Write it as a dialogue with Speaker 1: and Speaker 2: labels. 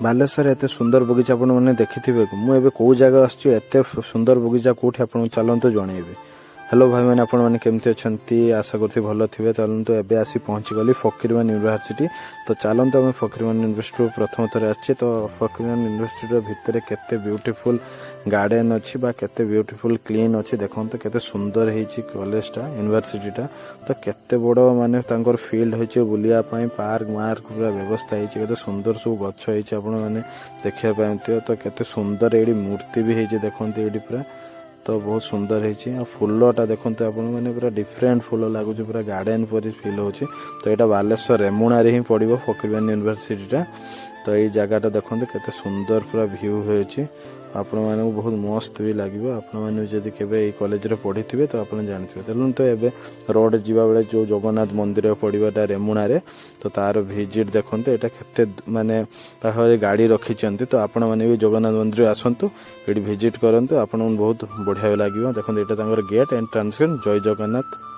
Speaker 1: ବାଲେଶ୍ୱର ଏତେ ସୁନ୍ଦର ବଗିଚା ଆପଣମାନେ ଦେଖିଥିବେ ମୁଁ ଏବେ କେଉଁ ଜାଗା ଆସିଛି ଏତେ ସୁନ୍ଦର ବଗିଚା କେଉଁଠି ଆପଣଙ୍କୁ ଚାଲନ୍ତୁ ଜଣେଇବି। ହ୍ୟାଲୋ ଭାଇମାନେ, ଆପଣମାନେ କେମିତି ଅଛନ୍ତି? ଆଶା କରୁଛି ଭଲ ଥିବେ। ଚାଲନ୍ତୁ ଏବେ ଆସି ପହଞ୍ଚିଗଲି ଫକୀରମୋହନ ୟୁନିଭର୍ସିଟି। ତ ଚାଲନ୍ତୁ ଆମେ ଫକୀରମୋହନ ୟୁନିଭର୍ସିଟିରୁ ପ୍ରଥମ ଥର ଆସିଛି। ତ ଫକୀରମୋହନ ୟୁନିଭର୍ସିଟିର ଭିତରେ କେତେ ବ୍ୟୁଟିଫୁଲ ଗାର୍ଡେନ ଅଛି ବା କେତେ ବ୍ୟୁଟିଫୁଲ କ୍ଲିନ୍ ଅଛି ଦେଖନ୍ତୁ। କେତେ ସୁନ୍ଦର ହେଇଛି କଲେଜଟା, ୟୁନିଭର୍ସିଟିଟା। ତ କେତେ ବଡ଼ ମାନେ ତାଙ୍କର ଫିଲ୍ଡ ହେଇଛି ବୁଲିବା ପାଇଁ, ପାର୍କ ମାର୍କ ପୁରା ବ୍ୟବସ୍ଥା ହେଇଛି। କେତେ ସୁନ୍ଦର ସବୁ ଗଛ ହେଇଛି ଆପଣମାନେ ଦେଖିବା ପାଇଁ। ତ କେତେ ସୁନ୍ଦର ଏଇଠି ମୂର୍ତ୍ତି ବି ହେଇଛି ଦେଖନ୍ତୁ ଏଇଠି ପୁରା। ତ ବହୁତ ସୁନ୍ଦର ହେଇଛି। ଆଉ ଫୁଲଟା ଦେଖନ୍ତୁ ଆପଣ ମାନେ ପୁରା ଡିଫରେଣ୍ଟ ଫୁଲ ଲାଗୁଛି, ପୁରା ଗାର୍ଡେନ ପରି ଫିଲ୍ ହଉଛି। ତ ଏଇଟା ବାଲେଶ୍ୱର ରେମୁଣାରେ ହିଁ ପଡ଼ିବ ଫକୀରମୋହନ ୟୁନିଭର୍ସିଟିଟା। ତ ଏଇ ଜାଗାଟା ଦେଖନ୍ତୁ କେତେ ସୁନ୍ଦର ପୁରା ଭ୍ୟୁ ହେଉଛି। ଆପଣମାନଙ୍କୁ ବହୁତ ମସ୍ତ ବି ଲାଗିବ। ଆପଣମାନେ ଯଦି କେବେ ଏଇ କଲେଜରେ ପଢ଼ିଥିବେ ତ ଆପଣ ଜାଣିଥିବେ। ତେଣୁ ତ ଏବେ ରୋଡ଼ ଯିବା ବେଳେ ଯେଉଁ ଜଗନ୍ନାଥ ମନ୍ଦିର ପଡ଼ିବ ଏଟା ରେମୁଣାରେ, ତ ତାର ଭିଜିଟ୍ ଦେଖନ୍ତୁ। ଏଇଟା କେତେ ମାନେ ପାଖରେ ଗାଡ଼ି ରଖିଛନ୍ତି। ତ ଆପଣମାନେ ବି ଜଗନ୍ନାଥ ମନ୍ଦିର ଆସନ୍ତୁ, ଏଇଠି ଭିଜିଟ୍ କରନ୍ତୁ, ଆପଣଙ୍କୁ ବହୁତ ବଢ଼ିଆ ଲାଗିବ। ଦେଖନ୍ତୁ ଏଇଟା ତାଙ୍କର ଗେଟ୍ ଏଣ୍ଟ୍ରାନ୍ସ। ଜୟ ଜଗନ୍ନାଥ।